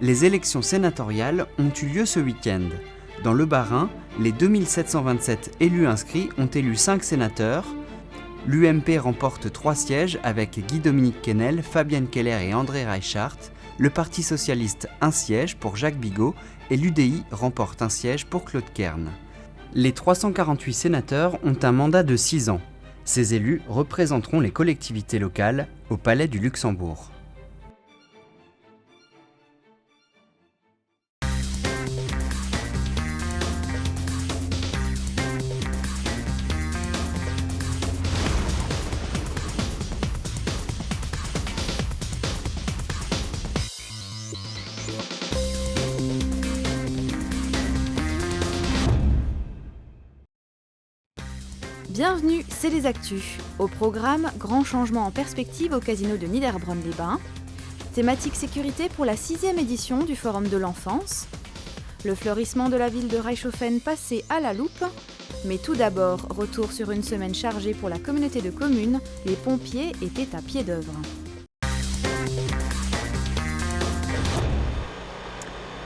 Les élections sénatoriales ont eu lieu ce week-end. Dans le Bas-Rhin, les 2727 élus inscrits ont élu 5 sénateurs. L'UMP remporte 3 sièges avec Guy-Dominique Kennel, Fabienne Keller et André Reichart. Le Parti socialiste 1 siège pour Jacques Bigot et l'UDI remporte 1 siège pour Claude Kern. Les 348 sénateurs ont un mandat de 6 ans. Ces élus représenteront les collectivités locales au Palais du Luxembourg. Bienvenue, c'est les Actus. Au programme, grand changement en perspective au casino de Niederbronn-les-Bains. Thématique sécurité pour la 6e édition du Forum de l'enfance. Le fleurissement de la ville de Reichshofen passé à la loupe. Mais tout d'abord, retour sur une semaine chargée pour la communauté de communes. Les pompiers étaient à pied d'œuvre.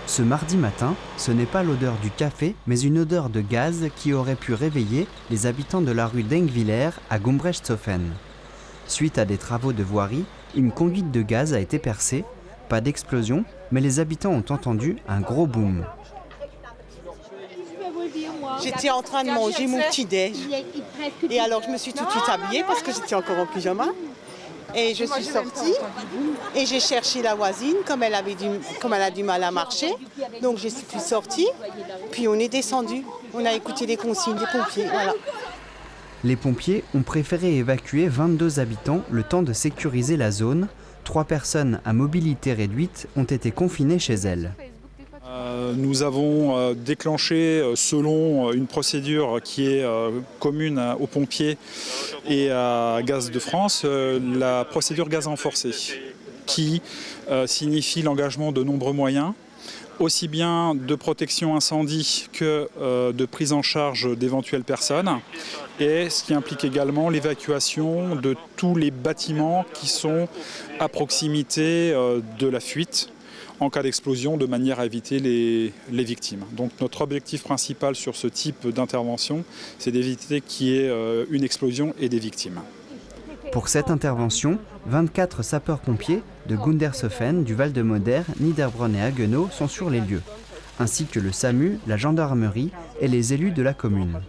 Ce mardi matin, ce n'est pas l'odeur du café, mais une odeur de gaz qui aurait pu réveiller les habitants de la rue d'Engwiller à Gumbrechtshofen. Suite à des travaux de voirie, une conduite de gaz a été percée. Pas d'explosion, mais les habitants ont entendu un gros boom. J'étais en train de manger mon petit-déj. Et alors je me suis tout de suite habillée parce que j'étais encore en pyjama. Et je suis sortie et j'ai cherché la voisine comme elle a du mal à marcher. Donc je suis sortie, puis on est descendu. On a écouté les consignes des pompiers. Voilà. Les pompiers ont préféré évacuer 22 habitants le temps de sécuriser la zone. 3 personnes à mobilité réduite ont été confinées chez elles. Nous avons déclenché, selon une procédure qui est commune aux pompiers et à Gaz de France, la procédure gaz renforcé, qui signifie l'engagement de nombreux moyens, aussi bien de protection incendie que de prise en charge d'éventuelles personnes, et ce qui implique également l'évacuation de tous les bâtiments qui sont à proximité de la fuite, en cas d'explosion, de manière à éviter les victimes. Donc notre objectif principal sur ce type d'intervention, c'est d'éviter qu'il y ait une explosion et des victimes. Pour cette intervention, 24 sapeurs-pompiers de Gundershofen, du Val-de-Moder, Niederbronn et Haguenau sont sur les lieux, ainsi que le SAMU, la gendarmerie et les élus de la commune.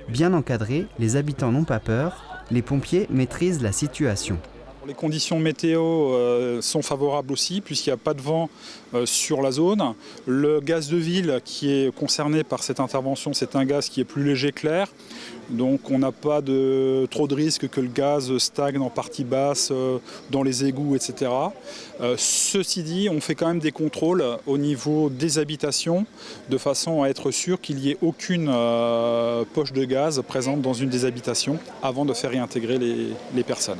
Bien encadrés, les habitants n'ont pas peur, les pompiers maîtrisent la situation. Les conditions météo sont favorables aussi puisqu'il n'y a pas de vent sur la zone. Le gaz de ville qui est concerné par cette intervention, c'est un gaz qui est plus léger que l'air. Donc on n'a pas trop de risque que le gaz stagne en partie basse dans les égouts, etc. Ceci dit, on fait quand même des contrôles au niveau des habitations de façon à être sûr qu'il n'y ait aucune poche de gaz présente dans une des habitations avant de faire réintégrer les personnes.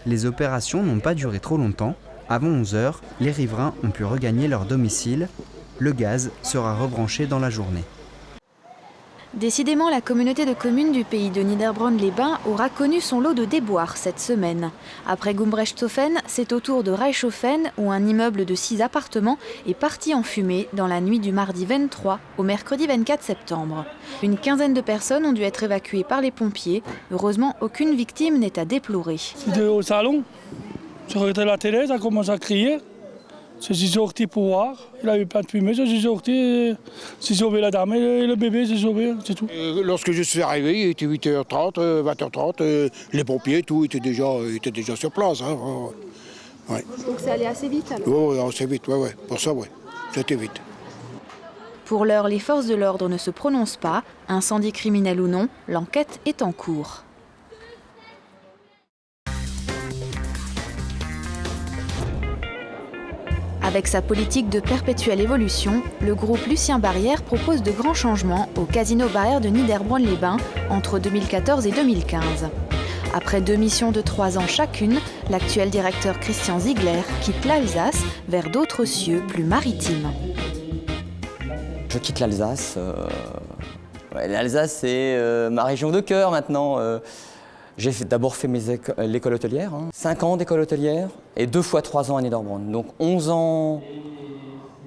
Les opérations n'ont pas duré trop longtemps. Avant 11h, les riverains ont pu regagner leur domicile. Le gaz sera rebranché dans la journée. Décidément, la communauté de communes du pays de Niederbronn-les-Bains aura connu son lot de déboires cette semaine. Après Gumbrechtshofen, c'est au tour de Reichshofen où un immeuble de 6 appartements est parti en fumée dans la nuit du mardi 23 au mercredi 24 septembre. Une quinzaine de personnes ont dû être évacuées par les pompiers. Heureusement, aucune victime n'est à déplorer. C'était au salon, j'ai regardé la télé, ça commence à crier. Je suis sorti pour voir, il avait plein de fumée, je suis sorti, j'ai sauvé la dame et le bébé, j'ai sauvé, c'est tout. Lorsque je suis arrivé, il était 8h30, 20h30, les pompiers, tout étaient déjà sur place. Hein. Ouais. Donc c'est allé assez vite alors? Oui, assez vite, ouais. Pour ça, ouais, c'était vite. Pour l'heure, les forces de l'ordre ne se prononcent pas. Incendie criminel ou non, l'enquête est en cours. Avec sa politique de perpétuelle évolution, le groupe Lucien Barrière propose de grands changements au Casino Barrière de Niederbronn-les-Bains entre 2014 et 2015. Après 2 missions de 3 ans chacune, l'actuel directeur Christian Ziegler quitte l'Alsace vers d'autres cieux plus maritimes. Je quitte l'Alsace. L'Alsace, c'est ma région de cœur maintenant. J'ai d'abord fait l'école hôtelière, 5 ans d'école hôtelière et 2 fois 3 ans à Niederbronn. Donc 11 ans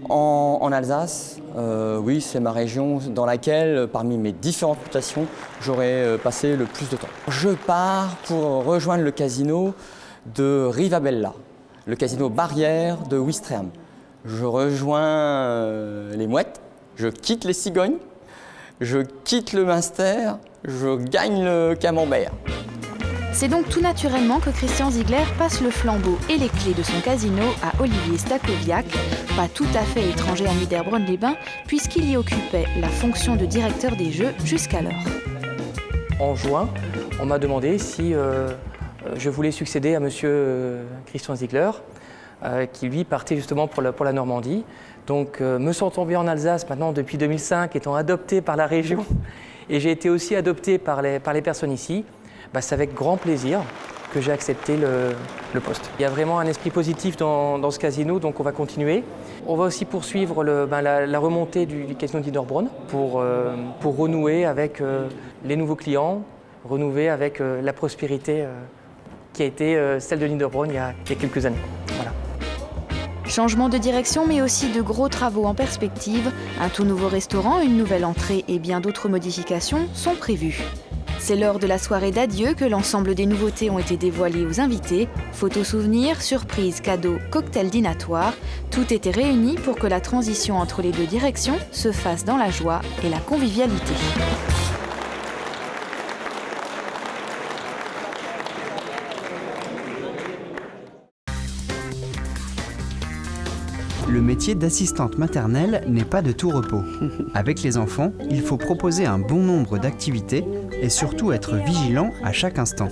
en Alsace. Oui, c'est ma région dans laquelle, parmi mes différentes mutations, j'aurais passé le plus de temps. Je pars pour rejoindre le casino de Rivabella, le casino Barrière de Ouistreham. Je rejoins les mouettes, je quitte les cigognes, je quitte le Munster, je gagne le camembert. C'est donc tout naturellement que Christian Ziegler passe le flambeau et les clés de son casino à Olivier Stakowiak, pas tout à fait étranger à Niederbronn-les-Bains, puisqu'il y occupait la fonction de directeur des jeux jusqu'alors. En juin, on m'a demandé si je voulais succéder à monsieur Christian Ziegler, qui lui partait justement pour la Normandie. Donc me sentant bien en Alsace maintenant depuis 2005, étant adopté par la région, et j'ai été aussi adopté par les personnes ici, c'est avec grand plaisir que j'ai accepté le poste. Il y a vraiment un esprit positif dans ce casino, donc on va continuer. On va aussi poursuivre la remontée du casino de Niederbronn pour renouer avec les nouveaux clients, renouer avec la prospérité qui a été celle de Niederbronn il y a quelques années. Voilà. Changement de direction, mais aussi de gros travaux en perspective. Un tout nouveau restaurant, une nouvelle entrée et bien d'autres modifications sont prévues. C'est lors de la soirée d'adieu que l'ensemble des nouveautés ont été dévoilées aux invités. Photos souvenirs, surprises, cadeaux, cocktails dînatoires, tout était réuni pour que la transition entre les deux directions se fasse dans la joie et la convivialité. Le métier d'assistante maternelle n'est pas de tout repos. Avec les enfants, il faut proposer un bon nombre d'activités et surtout être vigilant à chaque instant.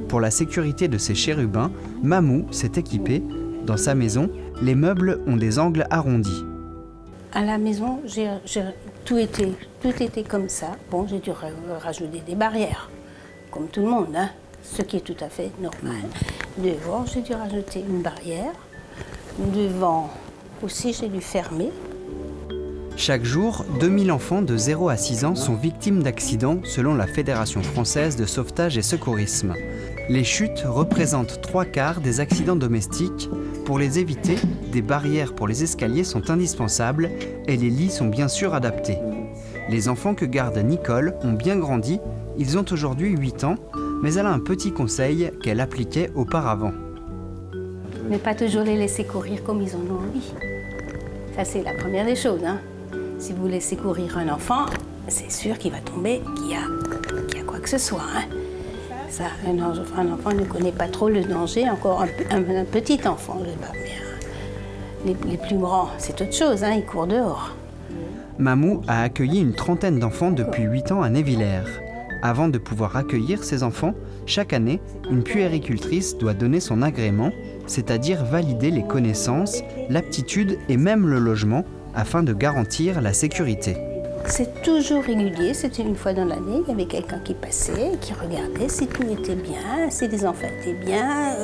Pour la sécurité de ses chérubins, Mamou s'est équipée. Dans sa maison, les meubles ont des angles arrondis. À la maison, tout était comme ça. Bon, j'ai dû rajouter des barrières, comme tout le monde, ce qui est tout à fait normal. Devant, j'ai dû rajouter une barrière. Devant aussi, j'ai dû fermer. Chaque jour, 2000 enfants de 0 à 6 ans sont victimes d'accidents selon la Fédération française de sauvetage et secourisme. Les chutes représentent 3/4 des accidents domestiques. Pour les éviter, des barrières pour les escaliers sont indispensables et les lits sont bien sûr adaptés. Les enfants que garde Nicole ont bien grandi, ils ont aujourd'hui 8 ans, mais elle a un petit conseil qu'elle appliquait auparavant. Ne pas toujours les laisser courir comme ils en ont envie. Ça, c'est la première des choses. Si vous laissez courir un enfant, c'est sûr qu'il va tomber, qu'il y a quoi que ce soit. Ça, un enfant ne connaît pas trop le danger, encore un petit enfant, je sais pas bien. Les plus grands, c'est autre chose, ils courent dehors. Mamou a accueilli une trentaine d'enfants depuis 8 ans à Névillers. Avant de pouvoir accueillir ces enfants, chaque année, une puéricultrice doit donner son agrément, c'est-à-dire valider les connaissances, l'aptitude et même le logement, afin de garantir la sécurité. C'est toujours régulier, c'était une fois dans l'année, il y avait quelqu'un qui passait, qui regardait si tout était bien, si les enfants étaient bien.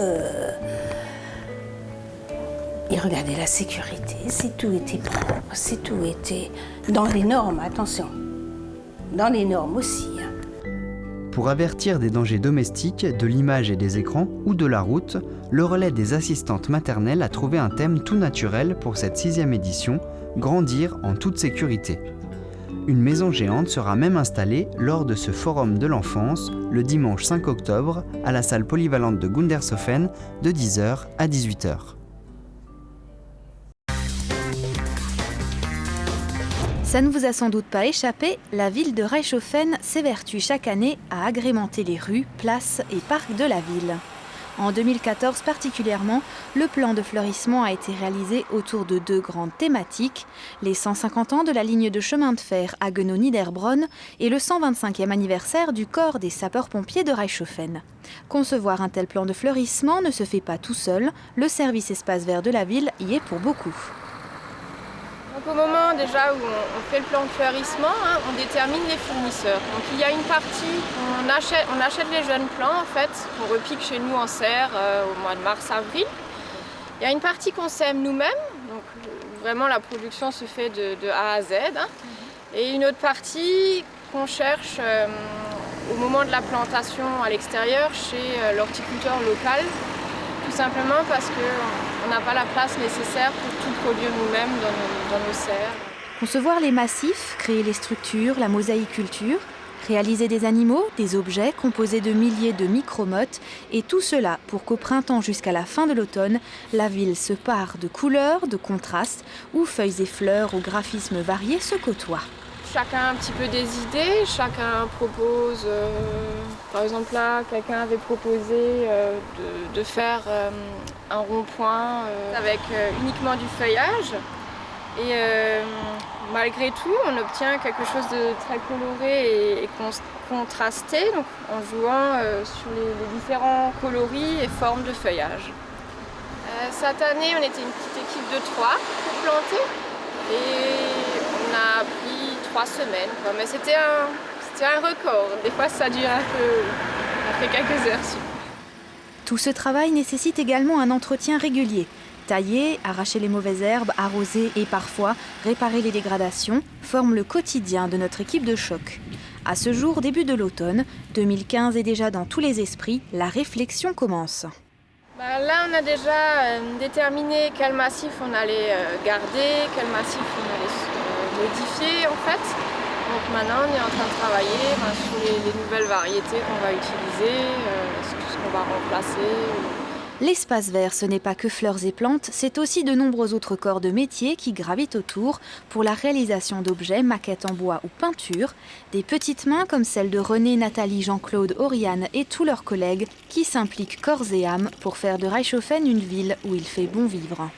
Il regardait la sécurité, si tout était propre, si tout était dans les normes, attention, dans les normes aussi. Pour avertir des dangers domestiques, de l'image et des écrans ou de la route, le relais des assistantes maternelles a trouvé un thème tout naturel pour cette 6e édition, grandir en toute sécurité. Une maison géante sera même installée lors de ce forum de l'enfance le dimanche 5 octobre à la salle polyvalente de Gundershofen de 10h à 18h. Ça ne vous a sans doute pas échappé, la ville de Reichshofen s'évertue chaque année à agrémenter les rues, places et parcs de la ville. En 2014 particulièrement, le plan de fleurissement a été réalisé autour de 2 grandes thématiques, les 150 ans de la ligne de chemin de fer Haguenau-Niederbronn et le 125e anniversaire du corps des sapeurs-pompiers de Reichshofen. Concevoir un tel plan de fleurissement ne se fait pas tout seul, le service espace vert de la ville y est pour beaucoup. Donc au moment déjà où on fait le plan de fleurissement, on détermine les fournisseurs. Donc il y a une partie, on achète les jeunes plants en fait, qu'on repique chez nous en serre au mois de mars-avril. Il y a une partie qu'on sème nous-mêmes, donc vraiment la production se fait de A à Z. Et une autre partie qu'on cherche au moment de la plantation à l'extérieur chez l'horticulteur local, tout simplement parce qu'on n'a pas la place nécessaire pour tout produire nous-mêmes dans nos serres. Concevoir les massifs, créer les structures, la mosaïculture, réaliser des animaux, des objets composés de milliers de micromottes, et tout cela pour qu'au printemps jusqu'à la fin de l'automne, la ville se pare de couleurs, de contrastes, où feuilles et fleurs aux graphismes variés se côtoient. Chacun a un petit peu des idées, chacun propose, par exemple là, quelqu'un avait proposé de faire un rond-point avec uniquement du feuillage. Et malgré tout, on obtient quelque chose de très coloré et contrasté, donc en jouant sur les différents coloris et formes de feuillage. Cette année, on était une petite équipe de 3 pour planter et on a pris 3 semaines, quoi. Mais c'était un record. Des fois, ça dure un peu, on a fait quelques heures. Tout ce travail nécessite également un entretien régulier. Tailler, arracher les mauvaises herbes, arroser et parfois réparer les dégradations forment le quotidien de notre équipe de choc. À ce jour, début de l'automne, 2015 est déjà dans tous les esprits, la réflexion commence. Là, on a déjà déterminé quel massif on allait garder, quel massif on allait modifier en fait. Donc maintenant, on est en train de travailler sur les nouvelles variétés qu'on va utiliser, tout ce qu'on va remplacer. L'espace vert, ce n'est pas que fleurs et plantes, c'est aussi de nombreux autres corps de métier qui gravitent autour pour la réalisation d'objets, maquettes en bois ou peinture, des petites mains comme celles de René, Nathalie, Jean-Claude, Oriane et tous leurs collègues qui s'impliquent corps et âme pour faire de Reichshoffen une ville où il fait bon vivre.